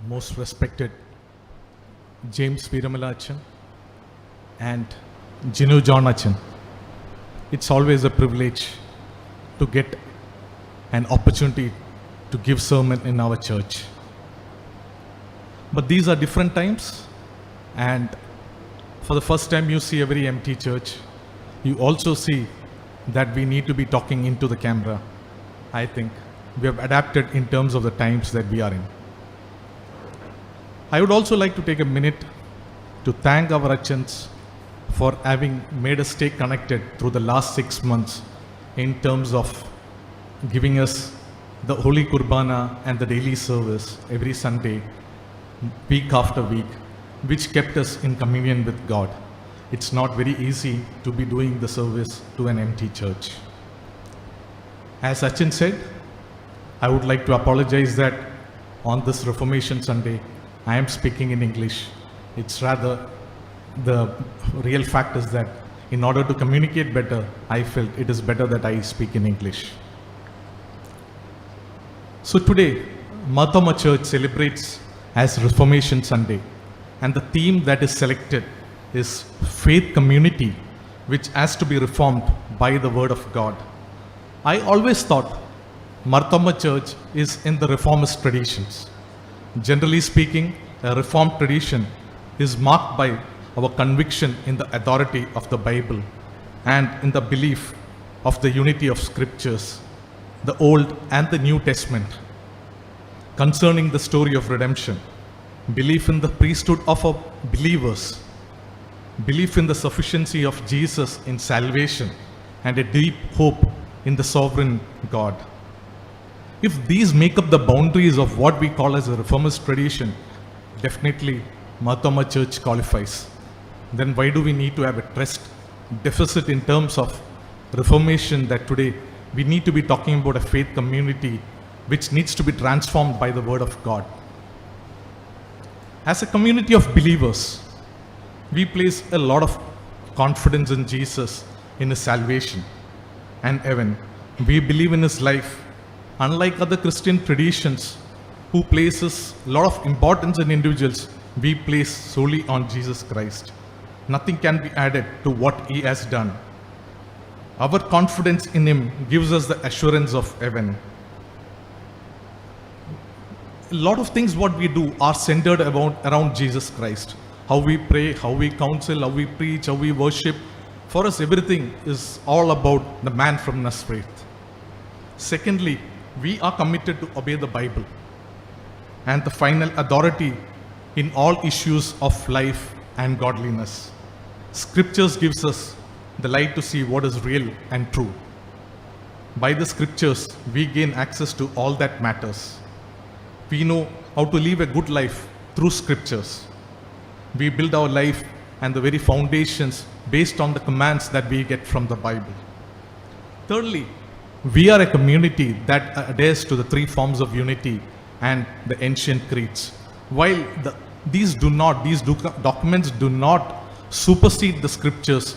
most respected James Piramala Achan and Jinu John Achan. It's always a privilege to get an opportunity to give sermon in our church. But these are different times, and for the first time you see a very empty church. You also see that we need to be talking into the camera. I think we have adapted in terms of the times that we are in. I would also like to take a minute to thank our Achans for having made us stay connected through the last 6 months in terms of giving us the Holy Kurbana and the daily service every Sunday, week after week, which kept us in communion with God. It's not very easy to be doing the service to an empty church. As Achan said, I would like to apologize that on this Reformation Sunday, I am speaking in English. It's rather the real fact is that in order to communicate better, I felt it is better that I speak in English. So today, Marthoma Church celebrates as Reformation Sunday, and the theme that is selected is faith community, which has to be reformed by the word of God. I always thought Marthoma Church is in the reformist traditions. Generally speaking, a reformed tradition is marked by our conviction in the authority of the Bible and in the belief of the unity of scriptures, the Old and the New Testament, concerning the story of redemption, belief in the priesthood of our believers, belief in the sufficiency of Jesus in salvation, and a deep hope in the sovereign God. If these make up the boundaries of what we call as a reformist tradition, definitely Marthoma Church qualifies. Then why do we need to have a trust deficit in terms of reformation that today we need to be talking about a faith community which needs to be transformed by the word of God? As a community of believers, we place a lot of confidence in Jesus, in his salvation and heaven. We believe in his life. Unlike other Christian traditions who places a lot of importance in individuals, we place solely on Jesus Christ. Nothing can be added to what he has done. Our confidence in him gives us the assurance of heaven. A lot of things what we do are centered around Jesus Christ. How we pray, how we counsel, how we preach, how we worship. For us, everything is all about the man from Nazareth. Secondly, we are committed to obey the Bible and the final authority in all issues of life and godliness. Scriptures gives us the light to see what is real and true. By the scriptures, we gain access to all that matters. We know how to live a good life through scriptures. We build our life and the very foundations based on the commands that we get from the Bible. Thirdly, we are a community that adheres to the 3 forms of unity and the ancient creeds. While these documents do not supersede the scriptures,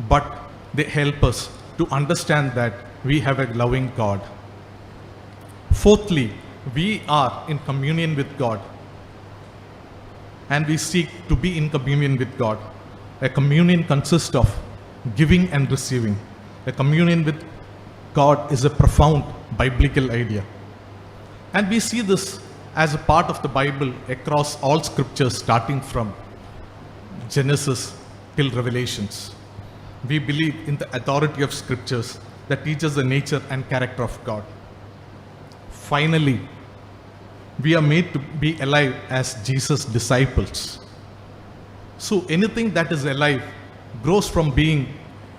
but they help us to understand that we have a loving God. Fourthly, we are in communion with God, and we seek to be in communion with God. A communion consists of giving and receiving. A communion with God is a profound biblical idea. And we see this as a part of the Bible across all scriptures, starting from Genesis till Revelations. We believe in the authority of scriptures that teaches the nature and character of God. Finally, we are made to be alive as Jesus' disciples. So anything that is alive grows from being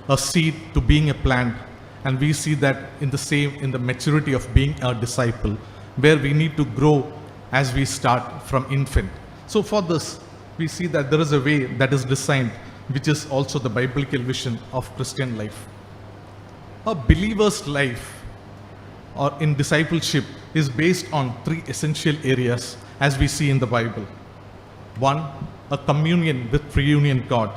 a seed to being a plant, and we see that in the maturity of being a disciple, where we need to grow as we start from infant. So for this, we see that there is a way that is designed, which is also the biblical vision of Christian life. A believer's life or in discipleship is based on 3 essential areas as we see in the Bible. 1, a communion with triune God,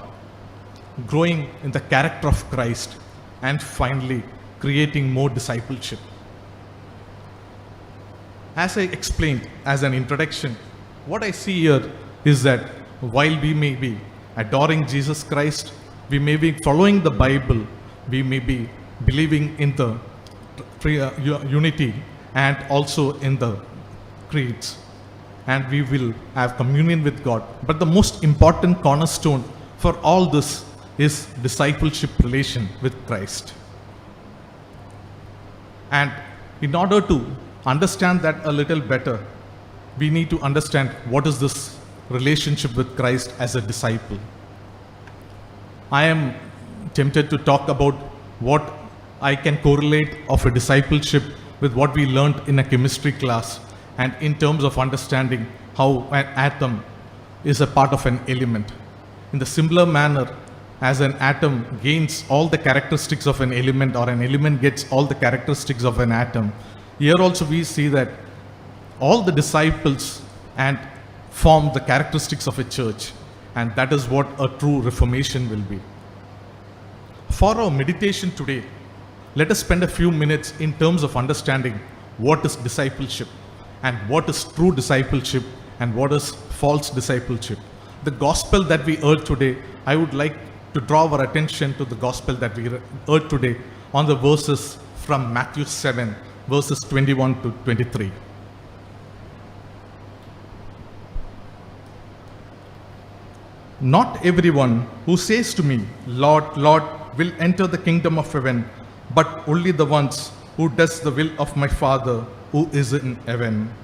growing in the character of Christ, and finally, creating more discipleship. As I explained as an introduction, What I see here is that while we may be adoring Jesus Christ, we may be following the Bible, we may be believing in the unity and also in the creeds, and we will have communion with God. But the most important cornerstone for all this is discipleship relation with Christ. And in order to understand that a little better, we need to understand what is this relationship with Christ as a disciple. I am tempted to talk about what I can correlate of a discipleship with what we learned in a chemistry class, and in terms of understanding how an atom is a part of an element. In the similar manner, as an atom gains all the characteristics of an element, or an element gets all the characteristics of an atom, here also we see that all the disciples and form the characteristics of a church, and that is what a true reformation will be. For our meditation today, let us spend a few minutes in terms of understanding what is discipleship, and what is true discipleship, and what is false discipleship. The gospel that we heard today, I would like to draw our attention to the gospel that we heard today on the verses from Matthew 7, verses 21 to 23. Not everyone who says to me, Lord, Lord, will enter the kingdom of heaven, but only the ones who does the will of my Father who is in heaven.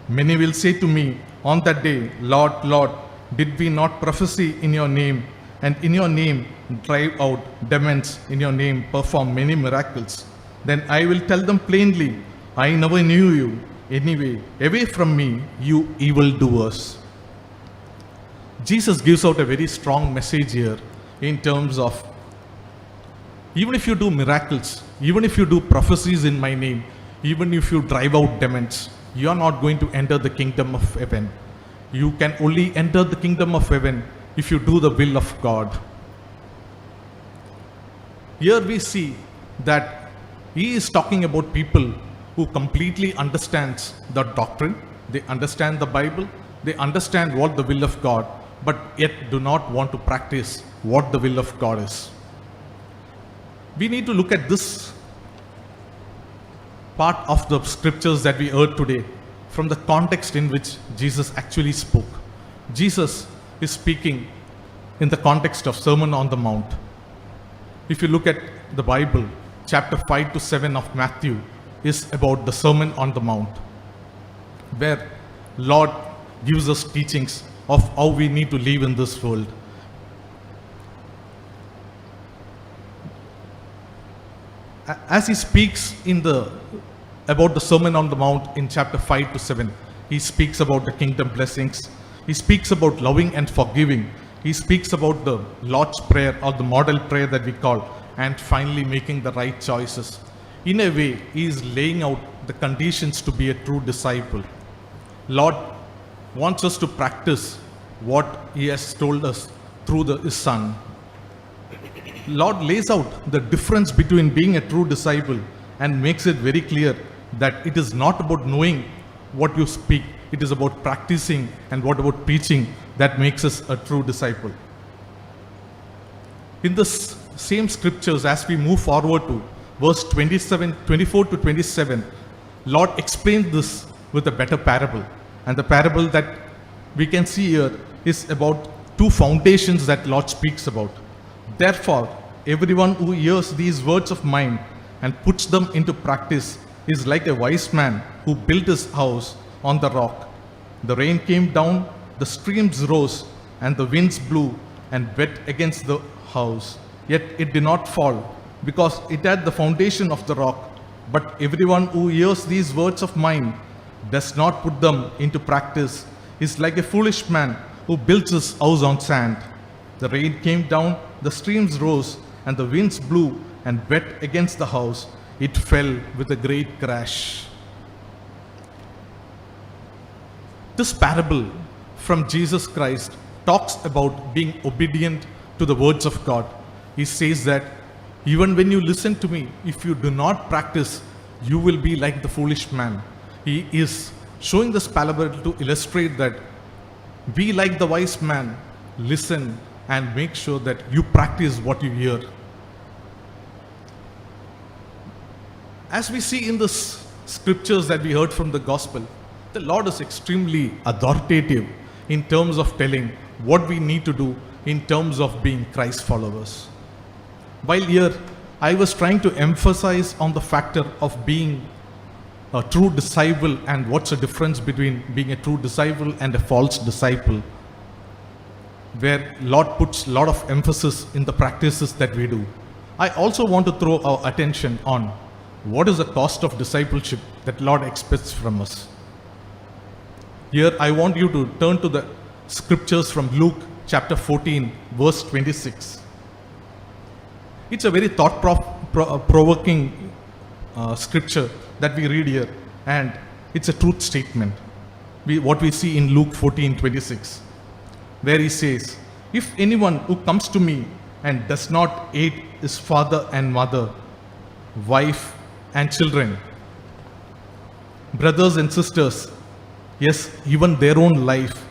Many will say to me on that day, Lord, Lord, did we not prophesy in your name, and in your name drive out demons, in your name perform many miracles? Then I will tell them plainly, I never knew you. Anyway, away from me, you evildoers. Jesus gives out a very strong message here in terms of, even if you do miracles, even if you do prophecies in my name, even if you drive out demons, you are not going to enter the kingdom of heaven. You can only enter the kingdom of heaven if you do the will of God. Here we see that he is talking about people who completely understands the doctrine, they understand the Bible, they understand what the will of God, but yet do not want to practice what the will of God is. We need to look at this part of the scriptures that we heard today from the context in which Jesus actually spoke. Jesus is speaking in the context of Sermon on the Mount. If you look at the Bible, chapter 5 to 7 of Matthew is about the Sermon on the Mount, where Lord gives us teachings of how we need to live in this world. As he speaks about the Sermon on the Mount in chapter 5 to 7, he speaks about the kingdom blessings. He speaks about loving and forgiving. He speaks about the Lord's Prayer, or the model prayer that we call, and finally making the right choices. In a way, he is laying out the conditions to be a true disciple. Lord wants us to practice what he has told us through his Son. Lord lays out the difference between being a true disciple and makes it very clear that it is not about knowing what you speak, it is about practicing, and what about preaching that makes us a true disciple. In the same scriptures, as we move forward to verse 24 to 27, Lord explains this with a better parable. And the parable that we can see here is about two foundations that Lord speaks about. Therefore, everyone who hears these words of mine and puts them into practice is like a wise man who built his house on the rock. The rain came down, the streams rose, and the winds blew and beat against the house. Yet it did not fall, because it had the foundation of the rock. But everyone who hears these words of mine does not put them into practice is like a foolish man who builds his house on sand. The rain came down, the streams rose, and the winds blew and beat against the house. It fell with a great crash. This parable from Jesus Christ talks about being obedient to the words of God. He says that even when you listen to me, if you do not practice, you will be like the foolish man. He is showing this parable to illustrate that Be like the wise man, listen and make sure that you practice what you hear. As we see in the scriptures that we heard from the gospel, the Lord is extremely authoritative in terms of telling what we need to do in terms of being Christ followers. While here, I was trying to emphasize on the factor of being a true disciple and what's the difference between being a true disciple and a false disciple, where Lord puts a lot of emphasis in the practices that we do. I also want to throw our attention on what is the cost of discipleship that Lord expects from us. Here I want you to turn to the scriptures from Luke chapter 14 verse 26. It's a very thought-provoking scripture that we read here, and it's a truth statement. What we see in Luke 14:26, where he says, "If anyone who comes to me and does not hate his father and mother, wife and children, brothers and sisters, yes, even their own life,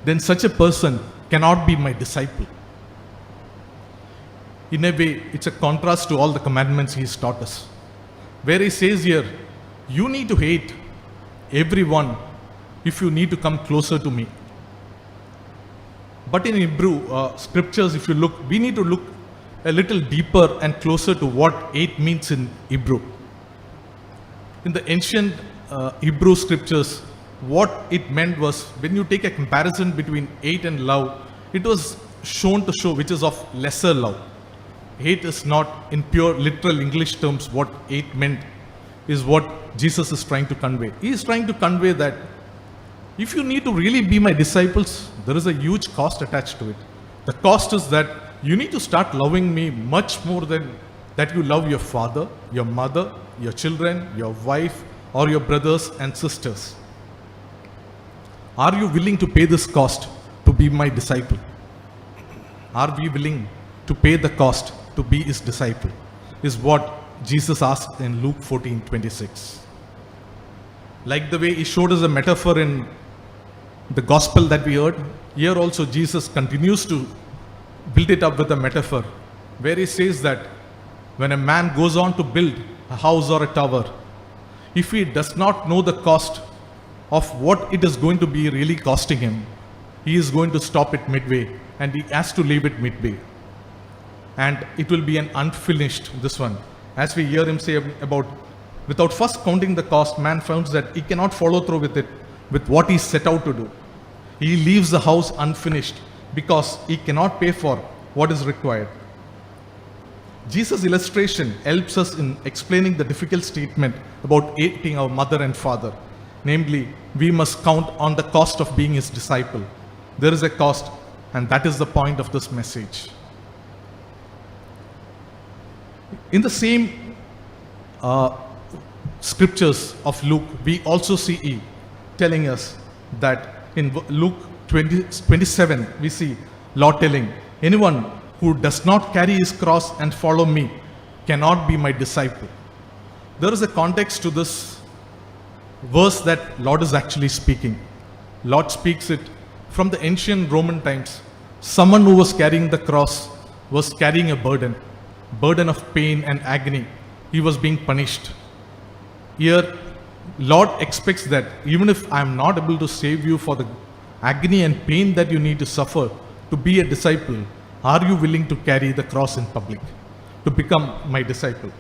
then such a person cannot be my disciple." In a way, it's a contrast to all the commandments he's taught us, where he says here, you need to hate everyone if you need to come closer to me. But in Hebrew scriptures, if you look, we need to look a little deeper and closer to what hate means in Hebrew. In the ancient Hebrew scriptures, what it meant was, when you take a comparison between hate and love, it was shown to show which is of lesser love. Hate is not, in pure literal English terms, what hate meant is what Jesus is trying to convey. He is trying to convey that if you need to really be my disciples, there is a huge cost attached to it. The cost is that you need to start loving me much more than that you love your father, your mother, your children, your wife, or your brothers and sisters. Are you willing to pay this cost to be my disciple? Are we willing to pay the cost to be his disciple? Is what Jesus asked in Luke 14:26. Like the way he showed us a metaphor in the gospel that we heard, here also Jesus continues to build it up with a metaphor, where he says that when a man goes on to build a house or a tower, if he does not know the cost of what it is going to be really costing him, he is going to stop it midway, and he has to leave it midway. And it will be an unfinished, this one. As we hear him say about, without first counting the cost, man finds that he cannot follow through with it, with what he set out to do. He leaves the house unfinished because he cannot pay for what is required. Jesus' illustration helps us in explaining the difficult statement about hating our mother and father. Namely, we must count on the cost of being his disciple. There is a cost, and that is the point of this message. In the same scriptures of Luke, we also see telling us that in Luke 27, we see Lord telling, anyone who does not carry his cross and follow me cannot be my disciple. There is a context to this verse that Lord is actually speaking. Lord speaks it from the ancient Roman times. Someone who was carrying the cross was carrying a burden of pain and agony. He was being punished. Here, Lord expects that even if I am not able to save you for the agony and pain that you need to suffer to be a disciple, are you willing to carry the cross in public to become my disciple?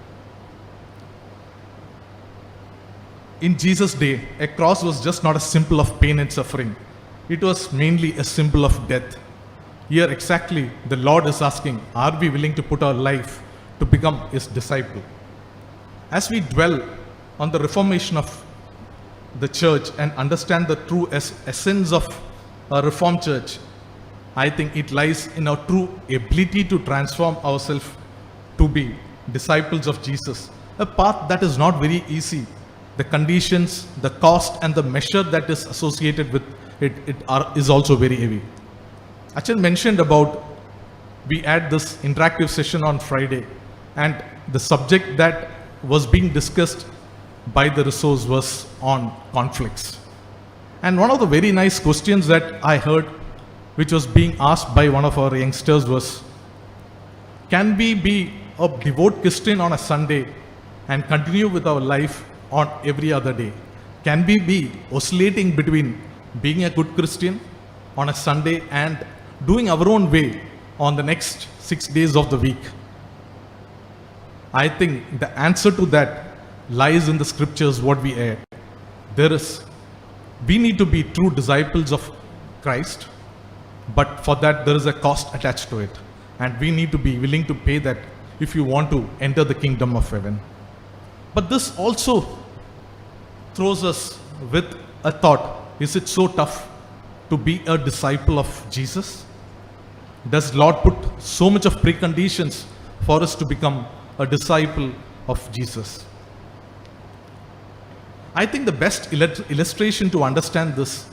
In Jesus' day, a cross was just not a symbol of pain and suffering. It was mainly a symbol of death. Here exactly, the Lord is asking, are we willing to put our life to become his disciple? As we dwell on the reformation of the church and understand the true essence of a reformed church, I think it lies in our true ability to transform ourselves to be disciples of Jesus. A path that is not very easy. The conditions, the cost, and the measure that is associated with it is also very heavy. Achal mentioned about, we had this interactive session on Friday, and the subject that was being discussed by the resource was on conflicts. And one of the very nice questions that I heard which was being asked by one of our youngsters was, can we be a devout Christian on a Sunday and continue with our life on every other day? Can we be oscillating between being a good Christian on a Sunday and doing our own way on the next 6 days of the week? I think the answer to that lies in the scriptures, what we add. We need to be true disciples of Christ, but for that there is a cost attached to it. And we need to be willing to pay that if you want to enter the kingdom of heaven. But this also throws us with a thought, is it so tough to be a disciple of Jesus? Does Lord put so much of preconditions for us to become a disciple of Jesus? I think the best illustration to understand this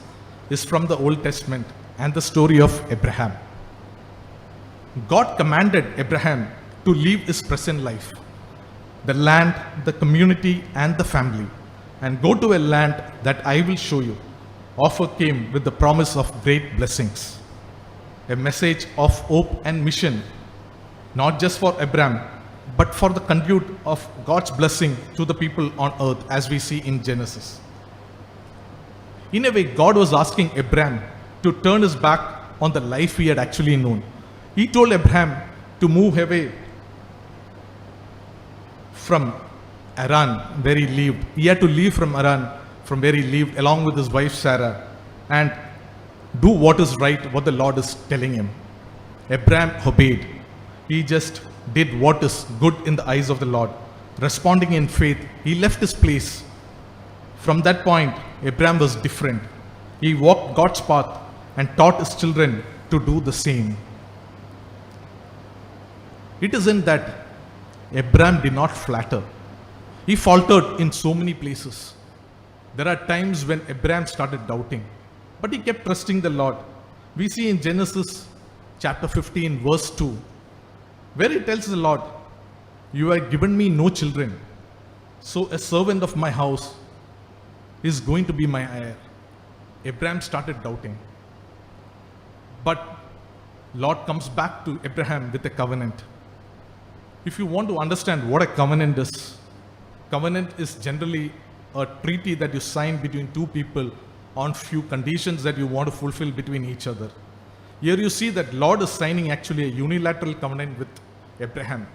is from the Old Testament and the story of Abraham. God commanded Abraham to leave his present life, the land, the community, and the family, and go to a land that I will show you. Offer came with the promise of great blessings, a message of hope and mission, not just for Abraham, but for the conduit of God's blessing to the people on earth, as we see in Genesis. In a way, God was asking Abraham to turn his back on the life he had actually known. He told Abraham to move away from Haran, where he lived. He had to leave from Haran, from where he lived, along with his wife Sarah, and do what is right, what the Lord is telling him. Abraham obeyed. He just did what is good in the eyes of the Lord. Responding in faith, he left his place. From that point, Abraham was different. He walked God's path and taught his children to do the same. It isn't that Abraham did not flatter. He faltered in so many places. There are times when Abraham started doubting, but he kept trusting the Lord. We see in Genesis chapter 15, verse 2, where he tells the Lord, "You have given me no children, so a servant of my house is going to be my heir." Abraham started doubting. But Lord comes back to Abraham with a covenant. If you want to understand what a covenant is generally a treaty that you sign between two people on few conditions that you want to fulfill between each other. Here you see that Lord is signing actually a unilateral covenant with Abraham,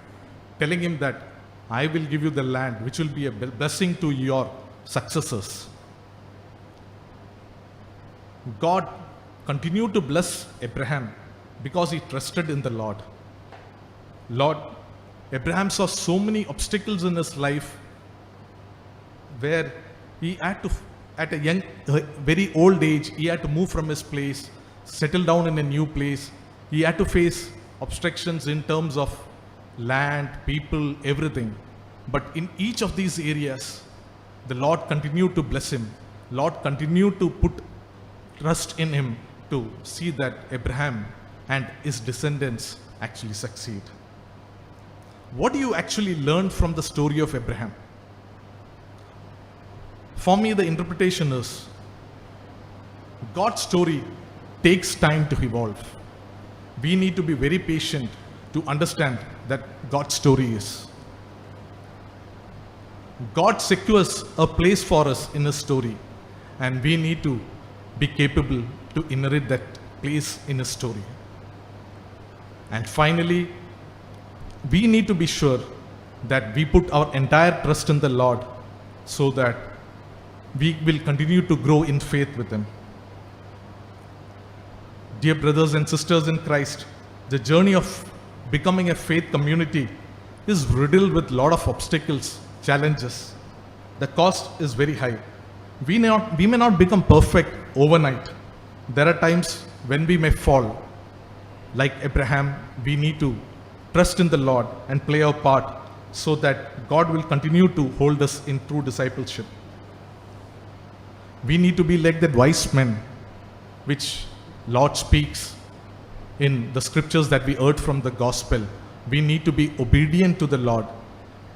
telling him that I will give you the land which will be a blessing to your successors. God continued to bless Abraham because he trusted in the Lord. Abraham saw so many obstacles in his life where he had to, at a very old age, he had to move from his place, settle down in a new place. He had to face obstructions in terms of land, people, everything. But in each of these areas, the Lord continued to bless him. Lord continued to put trust in him to see that Abraham and his descendants actually succeed. What do you actually learn from the story of Abraham? For me, the interpretation is God's story takes time to evolve. We need to be very patient to understand that God's story is. God secures a place for us in His story, and we need to be capable to inherit that place in His story. And finally, we need to be sure that we put our entire trust in the Lord so that we will continue to grow in faith with Him. Dear brothers and sisters in Christ, the journey of becoming a faith community is riddled with a lot of obstacles, challenges. The cost is very high. We may not become perfect overnight. There are times when we may fall. Like Abraham, we need to trust in the Lord and play our part so that God will continue to hold us in true discipleship. We need to be like that wise men, which Lord speaks in the scriptures that we heard from the gospel. We need to be obedient to the Lord,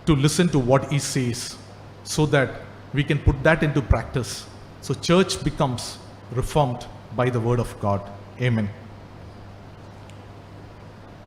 to listen to what He says, so that we can put that into practice. So church becomes reformed by the word of God. Amen.